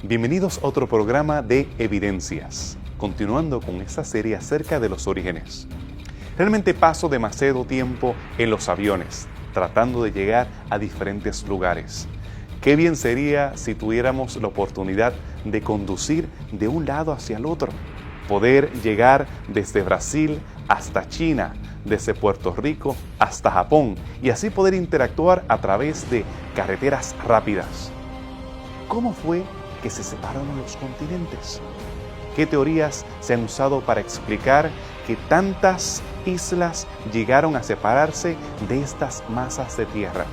Bienvenidos a otro programa de Evidencias, continuando con esta serie acerca de los orígenes. Realmente paso demasiado tiempo en los aviones, tratando de llegar a diferentes lugares. Qué bien sería si tuviéramos la oportunidad de conducir de un lado hacia el otro, poder llegar desde Brasil hasta China, desde Puerto Rico hasta Japón, y así poder interactuar a través de carreteras rápidas. ¿Cómo fue que se separaron los continentes? ¿Qué teorías se han usado para explicar que tantas islas llegaron a separarse de estas masas de tierra?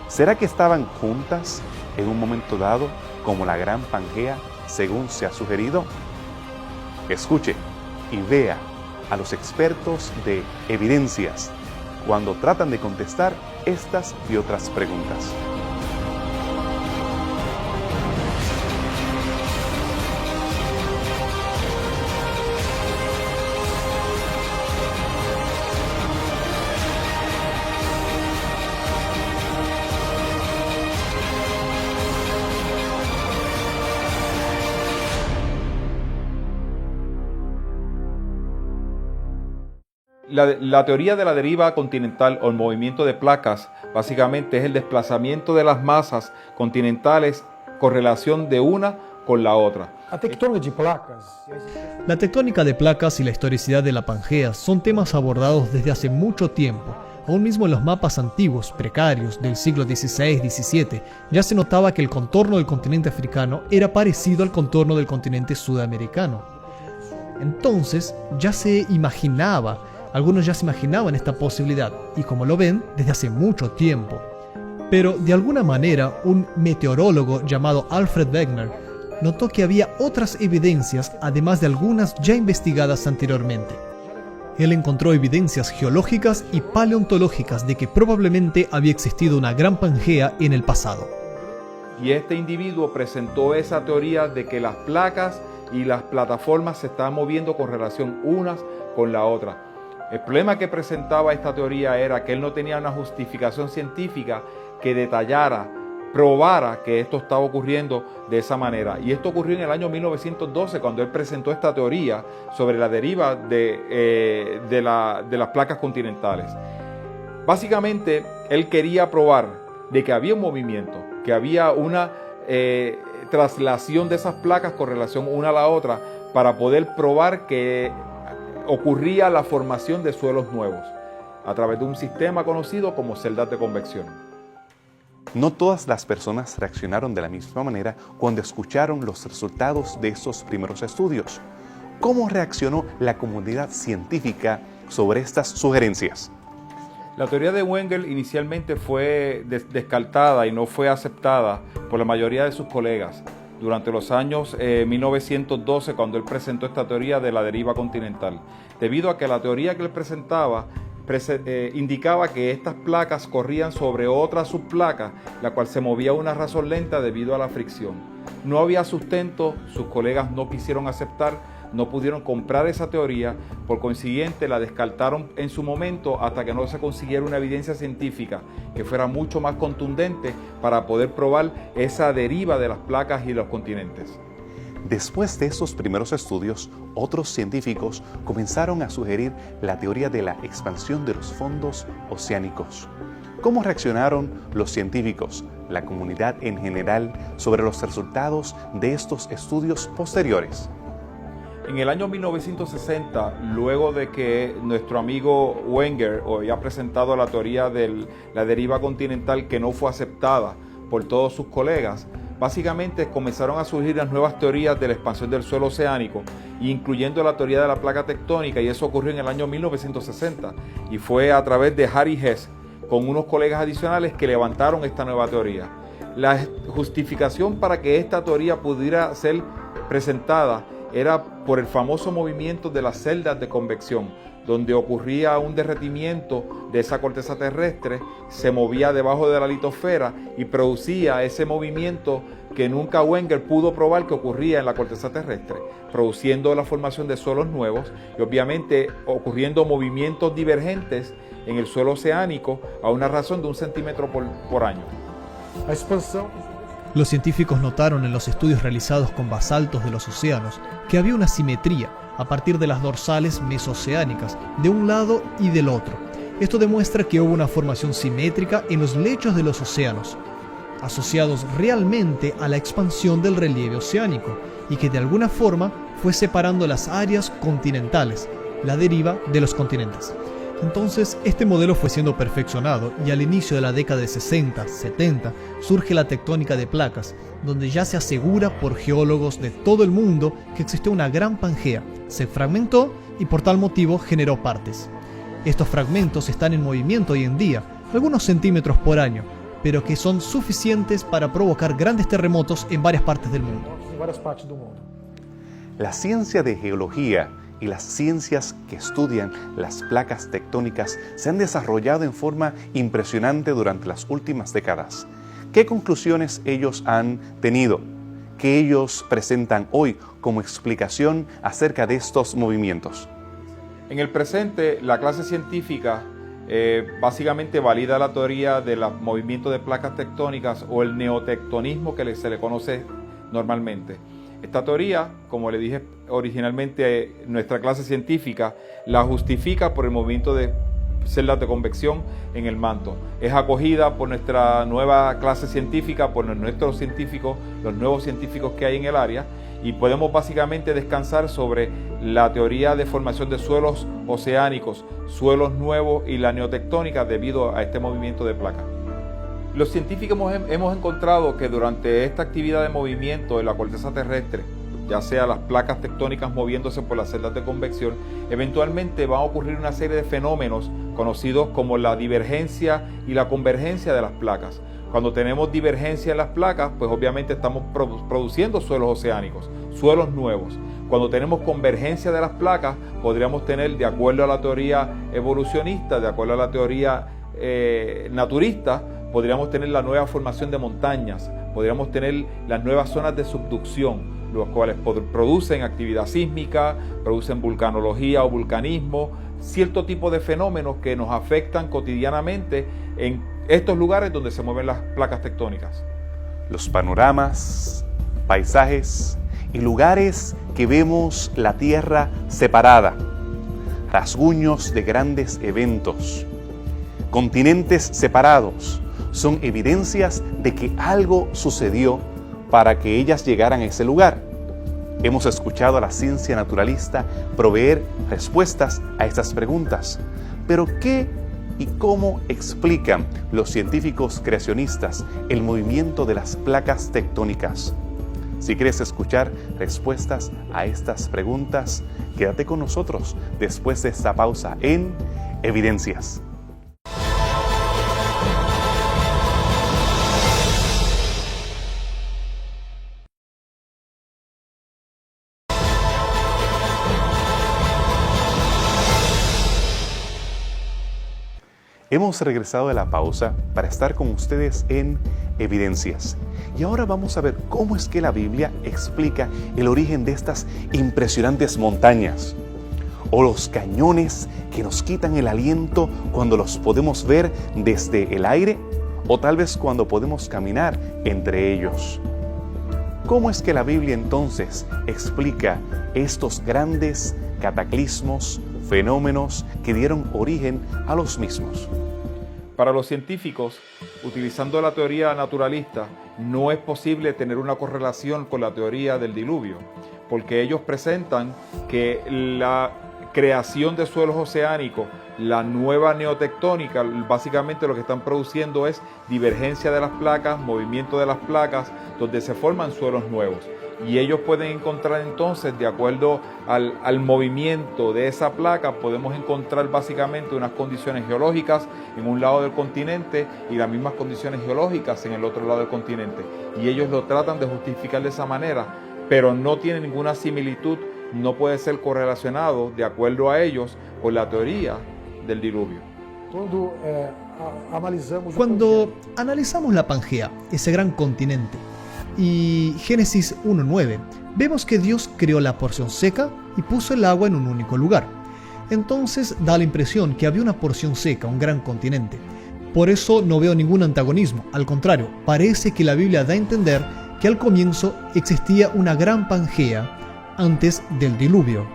¿Será que estaban juntas en un momento dado como la Gran Pangea, según se ha sugerido? Escuche y vea a los expertos de Evidencias cuando tratan de contestar estas y otras preguntas. La teoría de la deriva continental o el movimiento de placas básicamente es el desplazamiento de las masas continentales con relación de una con la otra. La tectónica de placas y la historicidad de la Pangea son temas abordados desde hace mucho tiempo. Aún mismo en los mapas antiguos, precarios, del siglo XVI-XVII, ya se notaba que el contorno del continente africano era parecido al contorno del continente sudamericano. Entonces, algunos ya se imaginaban esta posibilidad, y como lo ven, desde hace mucho tiempo. Pero de alguna manera, un meteorólogo llamado Alfred Wegener notó que había otras evidencias, además de algunas ya investigadas anteriormente. Él encontró evidencias geológicas y paleontológicas de que probablemente había existido una gran Pangea en el pasado. Y este individuo presentó esa teoría de que las placas y las plataformas se estaban moviendo con relación unas con la otra. El problema que presentaba esta teoría era que él no tenía una justificación científica que detallara, probara que esto estaba ocurriendo de esa manera. Y esto ocurrió en el año 1912, cuando él presentó esta teoría sobre la deriva de las placas continentales. Básicamente, él quería probar de que había un movimiento, que había una traslación de esas placas con relación una a la otra, para poder probar que ocurría la formación de suelos nuevos a través de un sistema conocido como celdas de convección. No todas las personas reaccionaron de la misma manera cuando escucharon los resultados de esos primeros estudios. ¿Cómo reaccionó la comunidad científica sobre estas sugerencias? La teoría de Wegener inicialmente fue descartada y no fue aceptada por la mayoría de sus colegas durante los años 1912, cuando él presentó esta teoría de la deriva continental, debido a que la teoría que él presentaba indicaba que estas placas corrían sobre otra subplaca, la cual se movía a una razón lenta debido a la fricción. No había sustento, sus colegas no quisieron aceptar, no pudieron comprar esa teoría, por consiguiente la descartaron en su momento hasta que no se consiguiera una evidencia científica que fuera mucho más contundente para poder probar esa deriva de las placas y los continentes. Después de esos primeros estudios, otros científicos comenzaron a sugerir la teoría de la expansión de los fondos oceánicos. ¿Cómo reaccionaron los científicos, la comunidad en general, sobre los resultados de estos estudios posteriores? En el año 1960, luego de que nuestro amigo Wegener había presentado la teoría de la deriva continental, que no fue aceptada por todos sus colegas, básicamente comenzaron a surgir las nuevas teorías de la expansión del suelo oceánico, incluyendo la teoría de la placa tectónica, y eso ocurrió en el año 1960, y fue a través de Harry Hess, con unos colegas adicionales, que levantaron esta nueva teoría. La justificación para que esta teoría pudiera ser presentada era por el famoso movimiento de las celdas de convección, donde ocurría un derretimiento de esa corteza terrestre, se movía debajo de la litosfera y producía ese movimiento que nunca Wegener pudo probar que ocurría en la corteza terrestre, produciendo la formación de suelos nuevos y obviamente ocurriendo movimientos divergentes en el suelo oceánico a una razón de 1 centímetro por año. Los científicos notaron en los estudios realizados con basaltos de los océanos que había una simetría a partir de las dorsales mesoceánicas de un lado y del otro. Esto demuestra que hubo una formación simétrica en los lechos de los océanos, asociados realmente a la expansión del relieve oceánico, y que de alguna forma fue separando las áreas continentales, la deriva de los continentes. Entonces, este modelo fue siendo perfeccionado y al inicio de la década de 60-70 surge la tectónica de placas, donde ya se asegura por geólogos de todo el mundo que existió una gran Pangea, se fragmentó y por tal motivo generó partes. Estos fragmentos están en movimiento hoy en día, algunos centímetros por año, pero que son suficientes para provocar grandes terremotos en varias partes del mundo. La ciencia de geología y las ciencias que estudian las placas tectónicas se han desarrollado en forma impresionante durante las últimas décadas. ¿Qué conclusiones ellos han tenido? ¿Qué ellos presentan hoy como explicación acerca de estos movimientos? En el presente, la clase científica básicamente valida la teoría del movimiento de placas tectónicas o el neotectonismo que se le conoce normalmente. Esta teoría, como le dije originalmente, nuestra clase científica la justifica por el movimiento de celdas de convección en el manto. Es acogida por nuestra nueva clase científica, por nuestros científicos, los nuevos científicos que hay en el área, y podemos básicamente descansar sobre la teoría de formación de suelos oceánicos, suelos nuevos y la neotectónica debido a este movimiento de placas. Los científicos hemos encontrado que durante esta actividad de movimiento en la corteza terrestre, ya sea las placas tectónicas moviéndose por las celdas de convección, eventualmente va a ocurrir una serie de fenómenos conocidos como la divergencia y la convergencia de las placas. Cuando tenemos divergencia en las placas, pues obviamente estamos produciendo suelos oceánicos, suelos nuevos. Cuando tenemos convergencia de las placas, podríamos tener, de acuerdo a la teoría evolucionista, de acuerdo a la teoría naturista, podríamos tener la nueva formación de montañas, podríamos tener las nuevas zonas de subducción, los cuales producen actividad sísmica, producen vulcanología o vulcanismo, cierto tipo de fenómenos que nos afectan cotidianamente en estos lugares donde se mueven las placas tectónicas. Los panoramas, paisajes y lugares que vemos la Tierra separada, rasguños de grandes eventos, continentes separados, son evidencias de que algo sucedió para que ellas llegaran a ese lugar. Hemos escuchado a la ciencia naturalista proveer respuestas a estas preguntas. Pero ¿qué y cómo explican los científicos creacionistas el movimiento de las placas tectónicas? Si quieres escuchar respuestas a estas preguntas, quédate con nosotros después de esta pausa en Evidencias. Hemos regresado de la pausa para estar con ustedes en Evidencias. Y ahora vamos a ver cómo es que la Biblia explica el origen de estas impresionantes montañas, o los cañones que nos quitan el aliento cuando los podemos ver desde el aire, o tal vez cuando podemos caminar entre ellos. ¿Cómo es que la Biblia entonces explica estos grandes cataclismos, fenómenos que dieron origen a los mismos? Para los científicos, utilizando la teoría naturalista, no es posible tener una correlación con la teoría del diluvio, porque ellos presentan que la creación de suelos oceánicos, la nueva neotectónica, básicamente lo que están produciendo es divergencia de las placas, movimiento de las placas, donde se forman suelos nuevos. Y ellos pueden encontrar entonces, de acuerdo al movimiento de esa placa, podemos encontrar básicamente unas condiciones geológicas en un lado del continente y las mismas condiciones geológicas en el otro lado del continente. Y ellos lo tratan de justificar de esa manera, pero no tiene ninguna similitud, no puede ser correlacionado, de acuerdo a ellos, con la teoría del diluvio. Cuando analizamos la Pangea, ese gran continente, y Génesis 1:9, vemos que Dios creó la porción seca y puso el agua en un único lugar. Entonces da la impresión que había una porción seca, un gran continente, Por eso no veo ningún antagonismo. Al contrario, parece que la Biblia da a entender que al comienzo existía una gran Pangea antes del diluvio.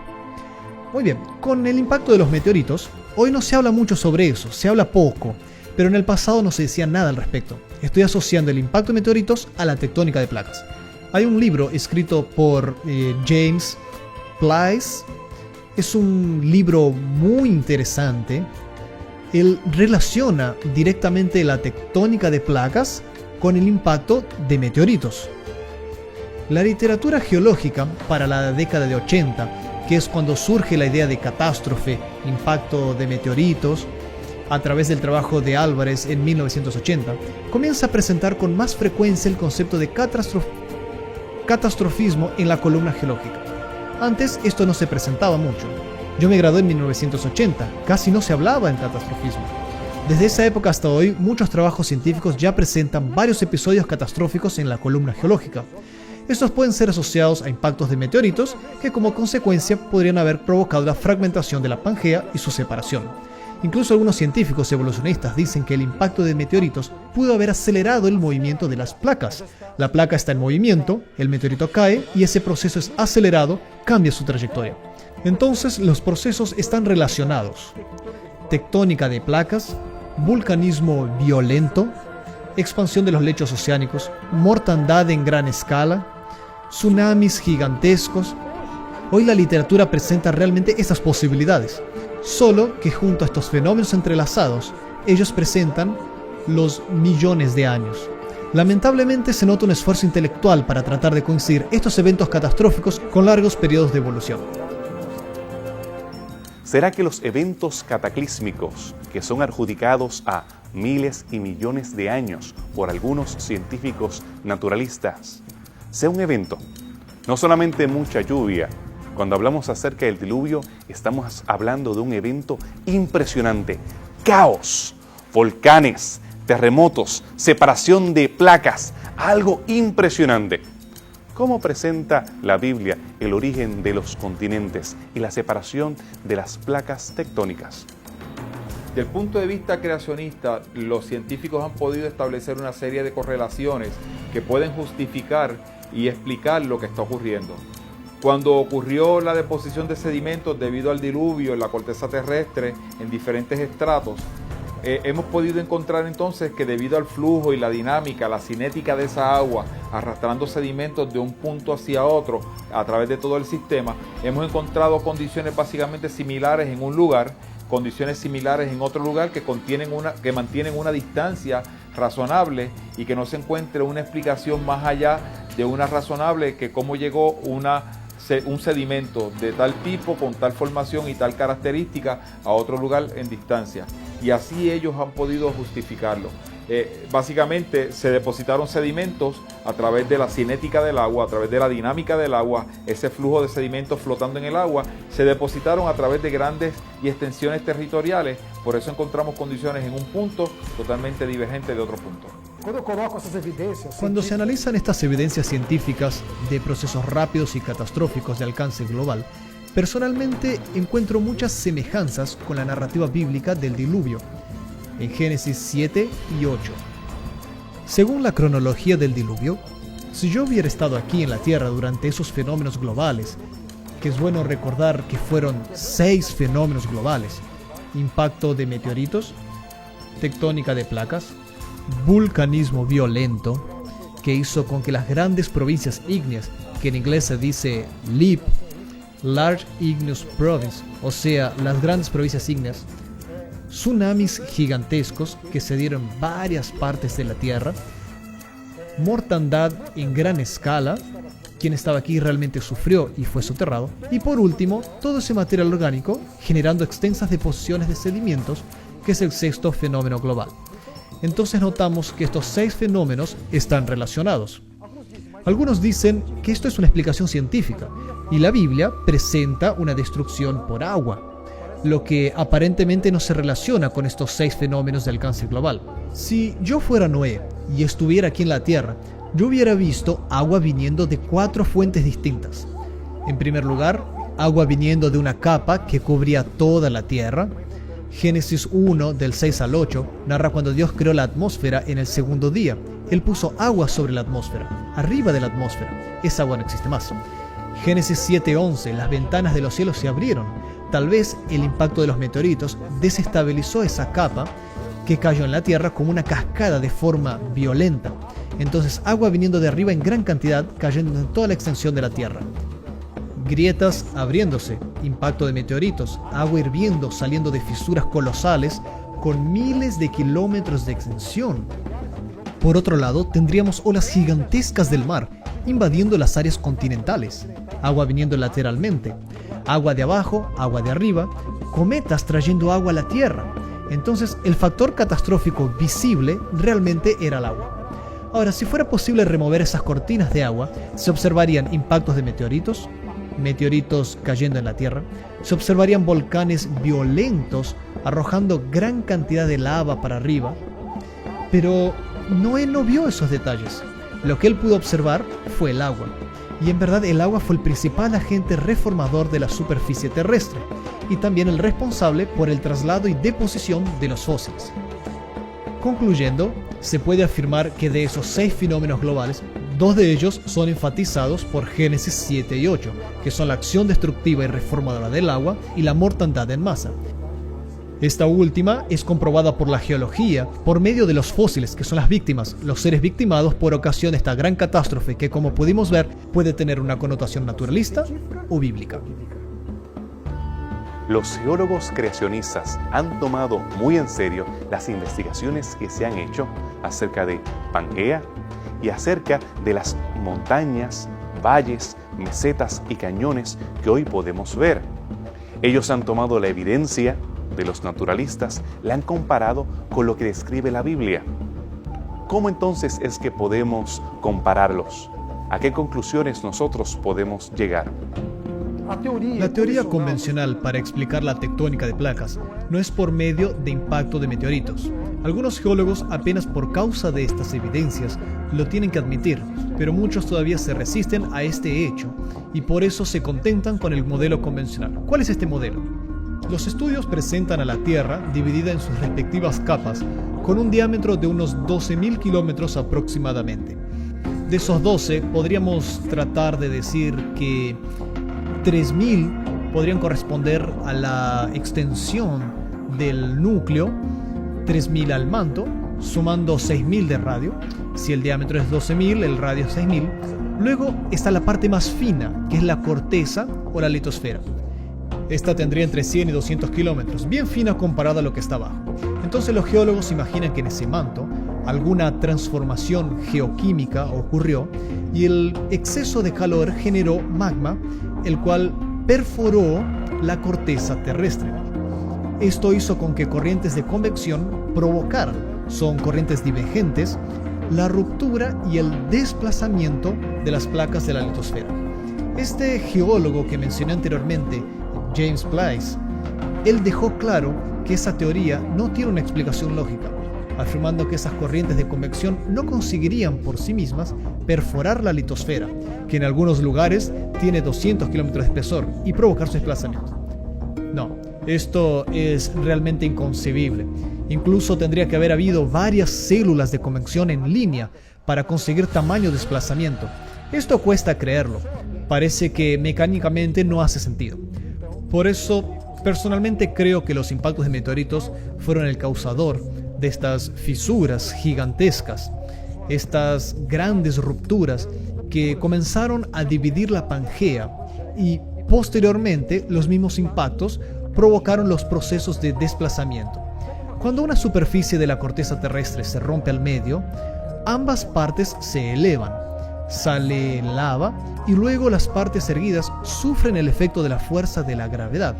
Muy bien, con el impacto de los meteoritos, hoy no se habla mucho sobre eso, se habla poco, pero en el pasado no se decía nada al respecto. Estoy asociando el impacto de meteoritos a la tectónica de placas. Hay un libro escrito por James Place. Es un libro muy interesante. Él relaciona directamente la tectónica de placas con el impacto de meteoritos. La literatura geológica para la década de 80, que es cuando surge la idea de catástrofe, impacto de meteoritos, a través del trabajo de Álvarez en 1980, comienza a presentar con más frecuencia el concepto de catastrofismo en la columna geológica. Antes esto no se presentaba mucho. Yo me gradué en 1980, casi no se hablaba en catastrofismo. Desde esa época hasta hoy, muchos trabajos científicos ya presentan varios episodios catastróficos en la columna geológica. Estos pueden ser asociados a impactos de meteoritos que como consecuencia podrían haber provocado la fragmentación de la Pangea y su separación. Incluso algunos científicos evolucionistas dicen que el impacto de meteoritos pudo haber acelerado el movimiento de las placas. La placa está en movimiento, el meteorito cae y ese proceso es acelerado, cambia su trayectoria. Entonces los procesos están relacionados. Tectónica de placas, vulcanismo violento, expansión de los lechos oceánicos, mortandad en gran escala, tsunamis gigantescos. Hoy la literatura presenta realmente estas posibilidades, solo que junto a estos fenómenos entrelazados, ellos presentan los millones de años. Lamentablemente se nota un esfuerzo intelectual para tratar de coincidir estos eventos catastróficos con largos periodos de evolución. ¿Será que los eventos cataclísmicos, que son adjudicados a miles y millones de años por algunos científicos naturalistas, sea un evento? No solamente mucha lluvia. Cuando hablamos acerca del diluvio, estamos hablando de un evento impresionante. Caos, volcanes, terremotos, separación de placas, algo impresionante. ¿Cómo presenta la Biblia el origen de los continentes y la separación de las placas tectónicas? Desde el punto de vista creacionista, los científicos han podido establecer una serie de correlaciones que pueden justificar y explicar lo que está ocurriendo. Cuando ocurrió la deposición de sedimentos debido al diluvio en la corteza terrestre en diferentes estratos, hemos podido encontrar entonces que debido al flujo y la dinámica, la cinética de esa agua arrastrando sedimentos de un punto hacia otro a través de todo el sistema, hemos encontrado condiciones básicamente similares en un lugar, condiciones similares en otro lugar que mantienen una distancia razonable y que no se encuentre una explicación más allá de una razonable que cómo llegó un sedimento de tal tipo, con tal formación y tal característica a otro lugar en distancia. Y así ellos han podido justificarlo. Básicamente se depositaron sedimentos a través de la cinética del agua, a través de la dinámica del agua, ese flujo de sedimentos flotando en el agua, se depositaron a través de grandes y extensiones territoriales, por eso encontramos condiciones en un punto totalmente divergentes de otro punto. Cuando se analizan estas evidencias científicas de procesos rápidos y catastróficos de alcance global, personalmente encuentro muchas semejanzas con la narrativa bíblica del diluvio, en Génesis 7 y 8. Según la cronología del diluvio, si yo hubiera estado aquí en la Tierra durante esos fenómenos globales, que es bueno recordar que fueron 6 fenómenos globales: impacto de meteoritos, tectónica de placas, vulcanismo violento, que hizo con que las grandes provincias ígneas, que en inglés se dice LIP, Large Igneous Province, o sea, las grandes provincias ígneas, tsunamis gigantescos que se dieron en varias partes de la Tierra, mortandad en gran escala, quien estaba aquí realmente sufrió y fue soterrado, y por último, todo ese material orgánico generando extensas deposiciones de sedimentos, que es el 6º fenómeno global. Entonces notamos que estos 6 fenómenos están relacionados. Algunos dicen que esto es una explicación científica y la Biblia presenta una destrucción por agua, lo que aparentemente no se relaciona con estos 6 fenómenos de alcance global. Si yo fuera Noé y estuviera aquí en la Tierra, yo hubiera visto agua viniendo de 4 fuentes distintas. En primer lugar, agua viniendo de una capa que cubría toda la Tierra. Génesis 1, del 6 al 8, narra cuando Dios creó la atmósfera en el segundo día. Él puso agua sobre la atmósfera, arriba de la atmósfera. Esa agua no existe más. Génesis 7:11, las ventanas de los cielos se abrieron. Tal vez el impacto de los meteoritos desestabilizó esa capa que cayó en la tierra como una cascada de forma violenta. Entonces agua viniendo de arriba en gran cantidad cayendo en toda la extensión de la tierra. Grietas abriéndose, impacto de meteoritos, agua hirviendo saliendo de fisuras colosales con miles de kilómetros de extensión. Por otro lado, tendríamos olas gigantescas del mar invadiendo las áreas continentales, agua viniendo lateralmente, agua de abajo, agua de arriba, cometas trayendo agua a la Tierra. Entonces, el factor catastrófico visible realmente era el agua. Ahora, si fuera posible remover esas cortinas de agua, se observarían impactos de meteoritos cayendo en la Tierra, se observarían volcanes violentos arrojando gran cantidad de lava para arriba, pero Noé no vio esos detalles. Lo que él pudo observar fue el agua, y en verdad el agua fue el principal agente reformador de la superficie terrestre, y también el responsable por el traslado y deposición de los fósiles. Concluyendo, se puede afirmar que de esos 6 fenómenos globales, 2 de ellos son enfatizados por Génesis 7 y 8, que son la acción destructiva y reformadora del agua y la mortandad en masa. Esta última es comprobada por la geología por medio de los fósiles, que son las víctimas, los seres victimados por ocasión de esta gran catástrofe que, como pudimos ver, puede tener una connotación naturalista o bíblica. Los geólogos creacionistas han tomado muy en serio las investigaciones que se han hecho acerca de Pangea y acerca de las montañas, valles, mesetas y cañones que hoy podemos ver. Ellos han tomado la evidencia de los naturalistas, la han comparado con lo que describe la Biblia. ¿Cómo entonces es que podemos compararlos? ¿A qué conclusiones nosotros podemos llegar? La teoría convencional para explicar la tectónica de placas no es por medio de impacto de meteoritos. Algunos geólogos, apenas por causa de estas evidencias, lo tienen que admitir, pero muchos todavía se resisten a este hecho y por eso se contentan con el modelo convencional. ¿Cuál es este modelo? Los estudios presentan a la Tierra dividida en sus respectivas capas con un diámetro de unos 12.000 kilómetros aproximadamente. De esos 12, podríamos tratar de decir que 3.000 podrían corresponder a la extensión del núcleo, 3.000 al manto, sumando 6.000 de radio. Si el diámetro es 12.000, el radio es 6.000. Luego está la parte más fina, que es la corteza o la litosfera. Esta tendría entre 100 y 200 kilómetros, bien fina comparada a lo que está abajo. Entonces los geólogos imaginan que en ese manto alguna transformación geoquímica ocurrió y el exceso de calor generó magma, el cual perforó la corteza terrestre. Esto hizo con que corrientes de convección provocaran, son corrientes divergentes, la ruptura y el desplazamiento de las placas de la litosfera. Este geólogo que mencioné anteriormente, James Blice, él dejó claro que esa teoría no tiene una explicación lógica, afirmando que esas corrientes de convección no conseguirían por sí mismas perforar la litosfera, que en algunos lugares tiene 200 kilómetros de espesor, y provocar su desplazamiento. No, esto es realmente inconcebible. Incluso tendría que haber habido varias células de convección en línea para conseguir tamaño desplazamiento. Esto cuesta creerlo. Parece que mecánicamente no hace sentido. Por eso, personalmente creo que los impactos de meteoritos fueron el causador de estas fisuras gigantescas, estas grandes rupturas que comenzaron a dividir la Pangea y posteriormente los mismos impactos provocaron los procesos de desplazamiento. Cuando una superficie de la corteza terrestre se rompe al medio, ambas partes se elevan, sale lava y luego las partes erguidas sufren el efecto de la fuerza de la gravedad,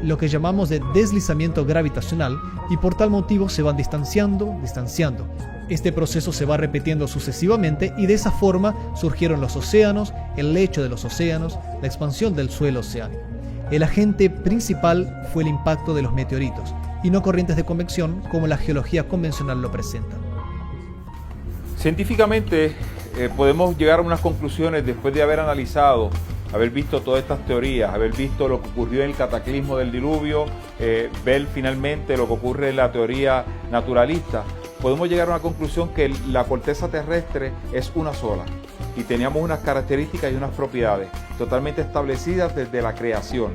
lo que llamamos de deslizamiento gravitacional, y por tal motivo se van distanciando. Este proceso se va repitiendo sucesivamente y de esa forma surgieron los océanos, el lecho de los océanos, la expansión del suelo oceánico. El agente principal fue el impacto de los meteoritos y no corrientes de convección como la geología convencional lo presenta. Científicamente podemos llegar a unas conclusiones después de haber analizado haber visto todas estas teorías, haber visto lo que ocurrió en el cataclismo del diluvio, ver finalmente lo que ocurre en la teoría naturalista, podemos llegar a una conclusión que la corteza terrestre es una sola y teníamos unas características y unas propiedades totalmente establecidas desde la creación,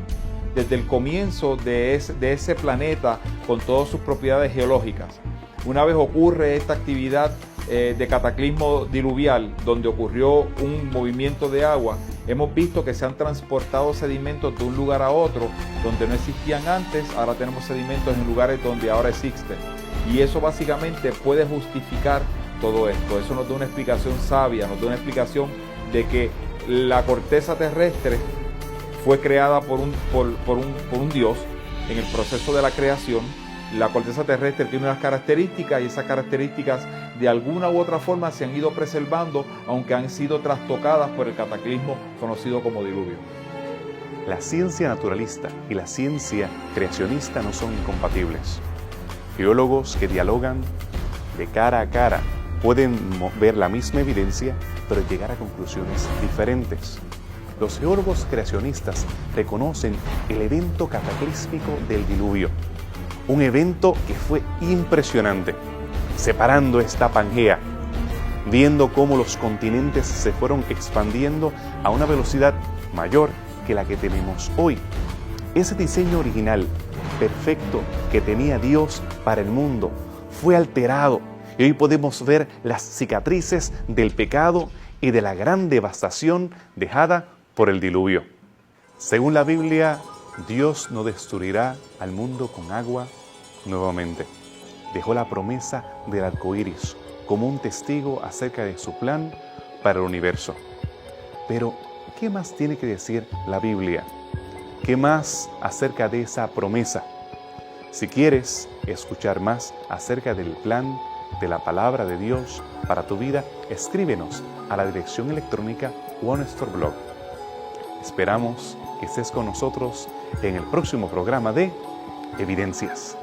desde el comienzo de ese planeta con todas sus propiedades geológicas. Una vez ocurre esta actividad de cataclismo diluvial, donde ocurrió un movimiento de agua, hemos visto que se han transportado sedimentos de un lugar a otro, donde no existían antes, ahora tenemos sedimentos en lugares donde ahora existen. Y eso básicamente puede justificar todo esto. Eso nos da una explicación sabia, nos da una explicación de que la corteza terrestre fue creada por un Dios en el proceso de la creación. La corteza terrestre tiene unas características y esas características de alguna u otra forma se han ido preservando, aunque han sido trastocadas por el cataclismo conocido como diluvio. La ciencia naturalista y la ciencia creacionista no son incompatibles. Geólogos que dialogan de cara a cara pueden ver la misma evidencia, pero llegar a conclusiones diferentes. Los geólogos creacionistas reconocen el evento cataclísmico del diluvio, un evento que fue impresionante, separando esta Pangea, viendo cómo los continentes se fueron expandiendo a una velocidad mayor que la que tenemos hoy. Ese diseño original, perfecto, que tenía Dios para el mundo, fue alterado y hoy podemos ver las cicatrices del pecado y de la gran devastación dejada por el diluvio. Según la Biblia, Dios no destruirá al mundo con agua nuevamente. Dejó la promesa del arco iris como un testigo acerca de su plan para el universo. Pero, ¿qué más tiene que decir la Biblia? ¿Qué más acerca de esa promesa? Si quieres escuchar más acerca del plan de la palabra de Dios para tu vida, escríbenos a la dirección electrónica o a nuestro blog. Esperamos que estés con nosotros en el próximo programa de Evidencias.